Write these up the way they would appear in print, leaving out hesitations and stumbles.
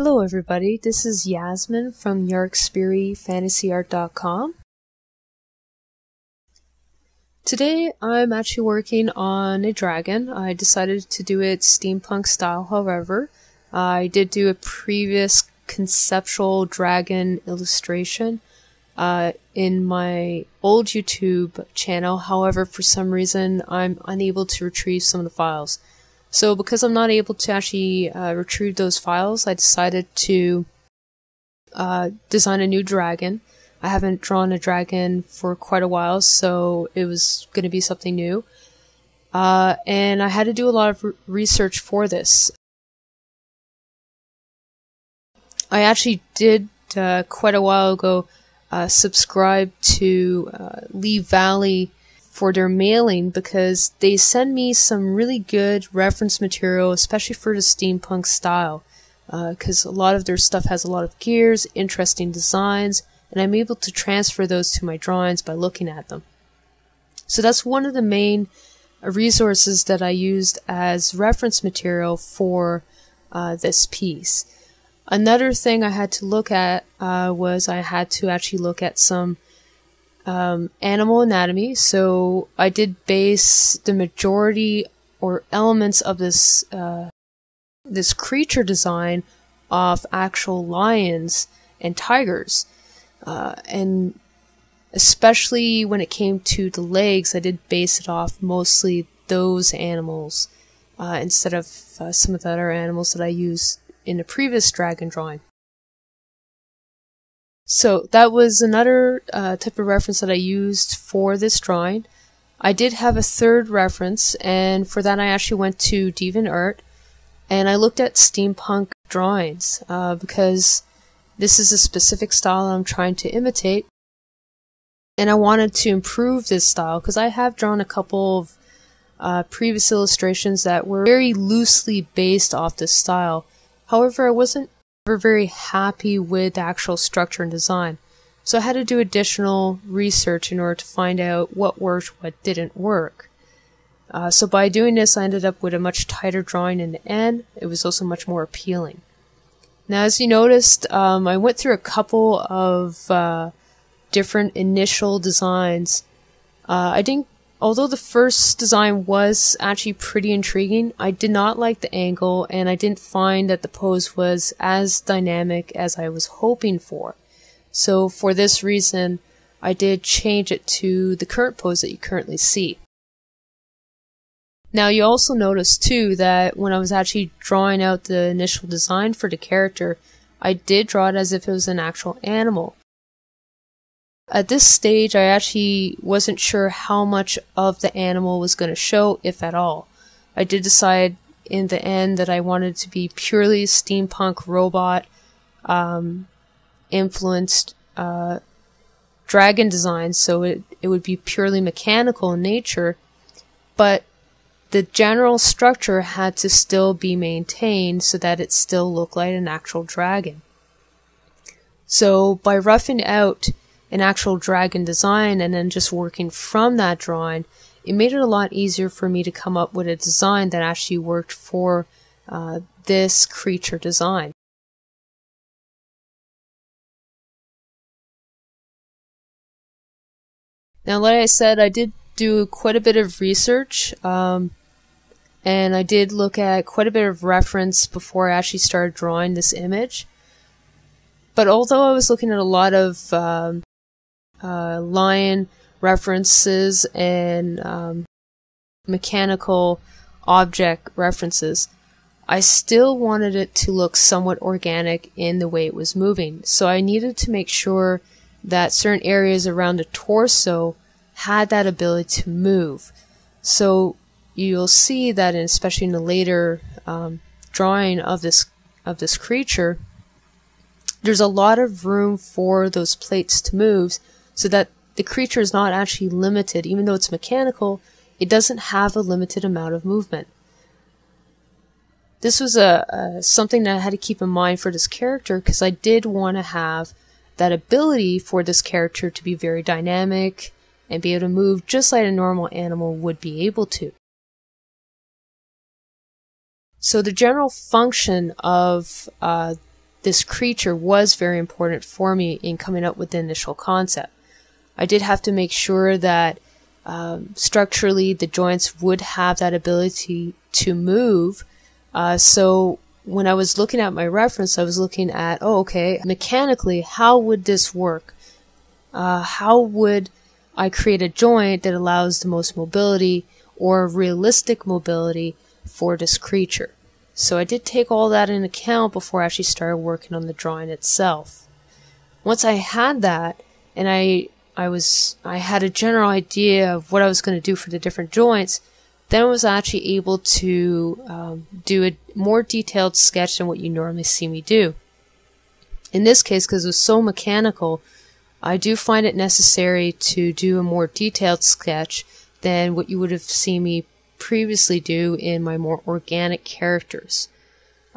Hello everybody, this is Yasmin from Yarkspiri fantasyart.com. Today I'm actually working on a dragon. I decided to do it steampunk style, however. I did do a previous conceptual dragon illustration in my old YouTube channel. However, for some reason I'm unable to retrieve some of the files. So because I'm not able to actually retrieve those files, I decided to design a new dragon. I haven't drawn a dragon for quite a while, so it was going to be something new. And I had to do a lot of research for this. I actually did, quite a while ago, subscribe to Lee Valley for their mailing because they send me some really good reference material, especially for the steampunk style, because a lot of their stuff has a lot of gears, interesting designs, and I'm able to transfer those to my drawings by looking at them. So that's one of the main resources that I used as reference material for this piece. Another thing I had to look at was I had to actually look at some animal anatomy. So I did base the majority or elements of this this creature design off actual lions and tigers, and especially when it came to the legs, I did base it off mostly those animals instead of some of the other animals that I used in the previous dragon drawing. So that was another type of reference that I used for this drawing. I did have a third reference, and for that I actually went to DeviantArt and I looked at steampunk drawings because this is a specific style I'm trying to imitate, and I wanted to improve this style because I have drawn a couple of previous illustrations that were very loosely based off this style. However, I wasn't very happy with the actual structure and design, so I had to do additional research in order to find out what worked, what didn't work. So by doing this, I ended up with a much tighter drawing in the end. It was also much more appealing. Now, as you noticed, I went through a couple of different initial designs. Although the first design was actually pretty intriguing, I did not like the angle, and I didn't find that the pose was as dynamic as I was hoping for. So for this reason, I did change it to the current pose that you currently see. Now you also notice too that when I was actually drawing out the initial design for the character, I did draw it as if it was an actual animal. At this stage, I actually wasn't sure how much of the animal was going to show, if at all. I did decide in the end that I wanted to be purely steampunk robot influenced dragon design, so it would be purely mechanical in nature, but the general structure had to still be maintained so that it still looked like an actual dragon. So by roughing out an actual dragon design and then just working from that drawing, it made it a lot easier for me to come up with a design that actually worked for this creature design. Now, like I said, I did do quite a bit of research, and I did look at quite a bit of reference before I actually started drawing this image. But although I was looking at a lot of lion references and mechanical object references, I still wanted it to look somewhat organic in the way it was moving. So I needed to make sure that certain areas around the torso had that ability to move. So you'll see that, especially in the later drawing of this creature, there's a lot of room for those plates to move, so that the creature is not actually limited. Even though it's mechanical, it doesn't have a limited amount of movement. This was something that I had to keep in mind for this character, because I did want to have that ability for this character to be very dynamic and be able to move just like a normal animal would be able to. So the general function of this creature was very important for me in coming up with the initial concept. I did have to make sure that structurally the joints would have that ability to move. So when I was looking at my reference, I was looking at, mechanically, how would this work? How would I create a joint that allows the most mobility or realistic mobility for this creature? So I did take all that into account before I actually started working on the drawing itself. Once I had that, and I had a general idea of what I was going to do for the different joints, then I was actually able to do a more detailed sketch than what you normally see me do. In this case, because it was so mechanical, I do find it necessary to do a more detailed sketch than what you would have seen me previously do in my more organic characters.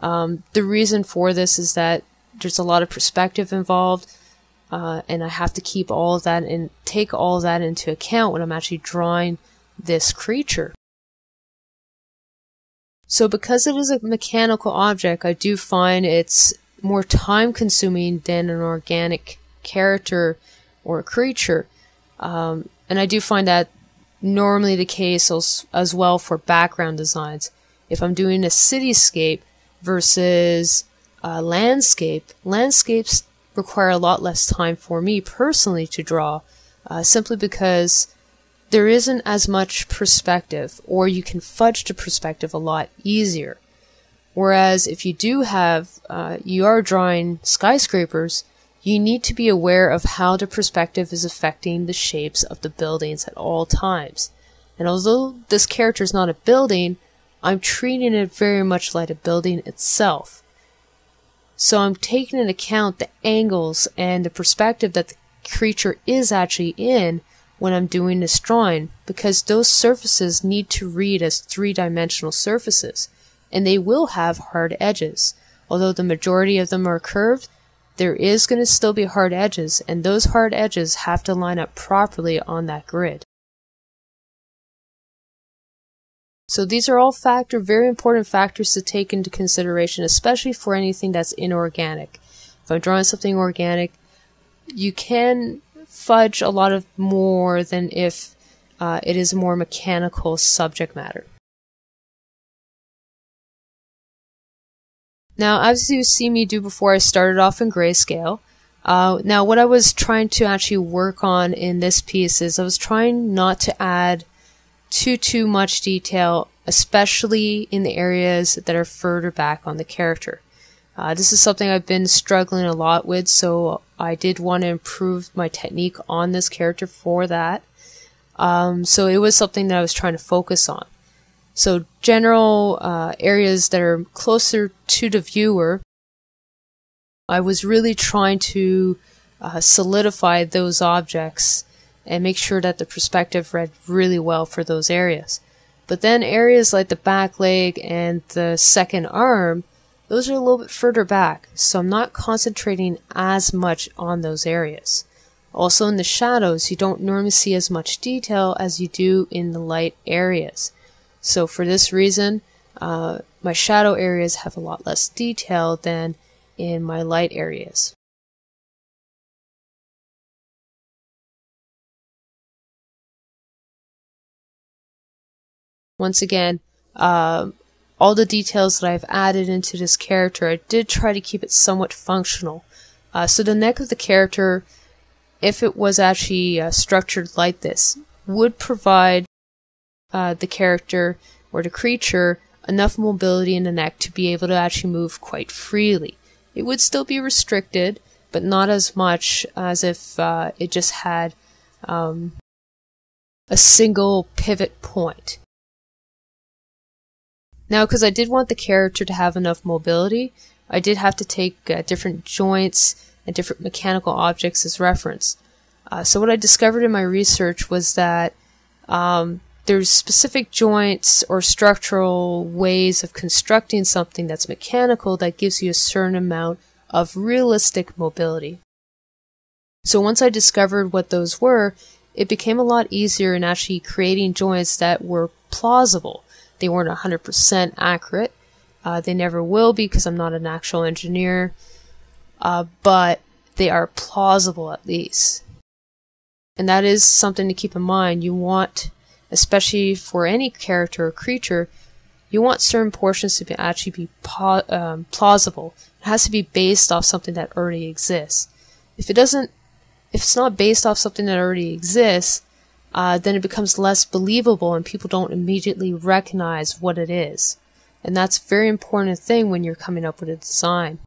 The reason for this is that there's a lot of perspective involved, and I have to keep all of that and take all of that into account when I'm actually drawing this creature. So because it is a mechanical object, I do find it's more time consuming than an organic character or a creature. And I do find that normally the case as well for background designs. If I'm doing a cityscape versus a landscape, landscapes require a lot less time for me personally to draw, simply because there isn't as much perspective, or you can fudge the perspective a lot easier. Whereas if you do have, you are drawing skyscrapers, you need to be aware of how the perspective is affecting the shapes of the buildings at all times. And although this character is not a building, I'm treating it very much like a building itself. So I'm taking into account the angles and the perspective that the creature is actually in when I'm doing this drawing, because those surfaces need to read as three-dimensional surfaces, and they will have hard edges. Although the majority of them are curved, there is going to still be hard edges, and those hard edges have to line up properly on that grid. So these are all very important factors to take into consideration, especially for anything that's inorganic. If I'm drawing something organic, you can fudge a lot of more than if it is more mechanical subject matter. Now, as you see me do before, I started off in grayscale. Now, what I was trying to actually work on in this piece is I was trying not to add too much detail, especially in the areas that are further back on the character. This is something I've been struggling a lot with, so I did want to improve my technique on this character for that. So it was something that I was trying to focus on. So general areas that are closer to the viewer, I was really trying to solidify those objects and make sure that the perspective read really well for those areas. But then areas like the back leg and the second arm, those are a little bit further back, so I'm not concentrating as much on those areas. Also in the shadows, you don't normally see as much detail as you do in the light areas. So for this reason, my shadow areas have a lot less detail than in my light areas. Once again, all the details that I've added into this character, I did try to keep it somewhat functional. So the neck of the character, if it was actually structured like this, would provide the character or the creature enough mobility in the neck to be able to actually move quite freely. It would still be restricted, but not as much as if it just had a single pivot point. Now, because I did want the character to have enough mobility, I did have to take different joints and different mechanical objects as reference. So what I discovered in my research was that there's specific joints or structural ways of constructing something that's mechanical that gives you a certain amount of realistic mobility. So once I discovered what those were, it became a lot easier in actually creating joints that were plausible. They weren't 100% accurate. They never will be because I'm not an actual engineer. but they are plausible at least. And that is something to keep in mind. You want, especially for any character or creature, you want certain portions to actually be plausible. It has to be based off something that already exists. If it's not based off something that already exists, then it becomes less believable and people don't immediately recognize what it is. And that's a very important thing when you're coming up with a design.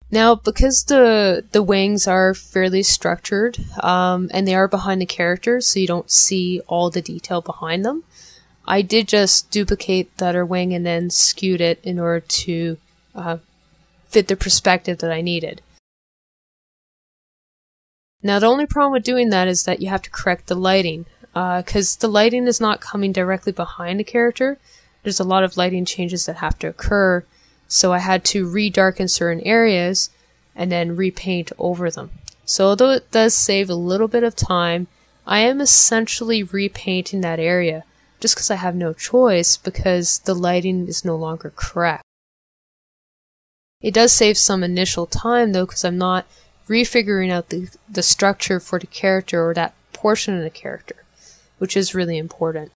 Now, because the wings are fairly structured, and they are behind the character, so you don't see all the detail behind them, I did just duplicate the other wing and then skewed it in order to fit the perspective that I needed. Now, the only problem with doing that is that you have to correct the lighting, because the lighting is not coming directly behind the character. There's a lot of lighting changes that have to occur. So I had to redarken certain areas and then repaint over them. So although it does save a little bit of time, I am essentially repainting that area just because I have no choice because the lighting is no longer correct. It does save some initial time though because I'm not refiguring out the structure for the character or that portion of the character, which is really important.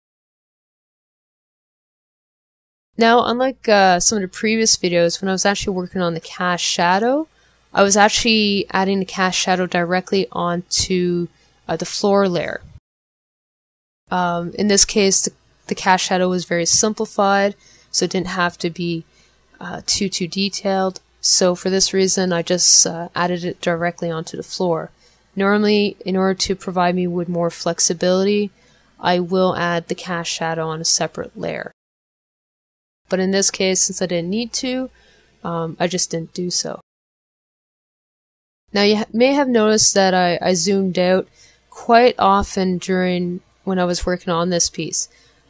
Now, unlike some of the previous videos, when I was actually working on the cast shadow, I was actually adding the cast shadow directly onto the floor layer. In this case, the cast shadow was very simplified, so it didn't have to be too detailed. So for this reason, I just added it directly onto the floor. Normally, in order to provide me with more flexibility, I will add the cast shadow on a separate layer. But in this case, since I didn't need to, I just didn't do so. Now you may have noticed that I zoomed out quite often when I was working on this piece.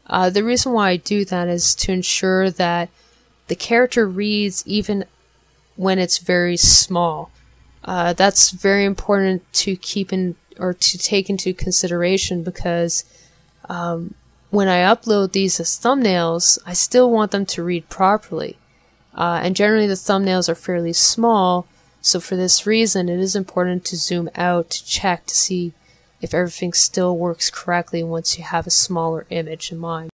The reason why I do that is to ensure that the character reads even when it's very small. That's very important to take into consideration because when I upload these as thumbnails, I still want them to read properly. And generally the thumbnails are fairly small, so for this reason it is important to zoom out to check to see if everything still works correctly once you have a smaller image in mind.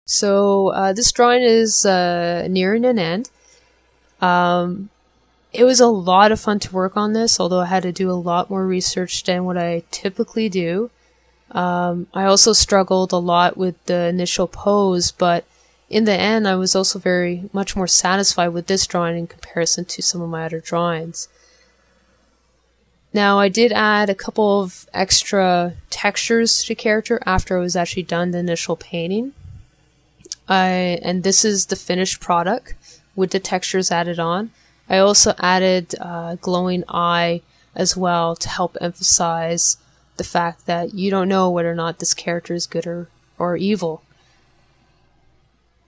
So this drawing is nearing an end. It was a lot of fun to work on this, although I had to do a lot more research than what I typically do. I also struggled a lot with the initial pose, but in the end I was also very much more satisfied with this drawing in comparison to some of my other drawings. Now I did add a couple of extra textures to the character after I was actually done the initial painting. And this is the finished product with the textures added on. I also added glowing eye as well to help emphasize the fact that you don't know whether or not this character is good or evil.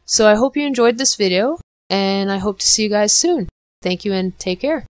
So I hope you enjoyed this video, and I hope to see you guys soon. Thank you and take care.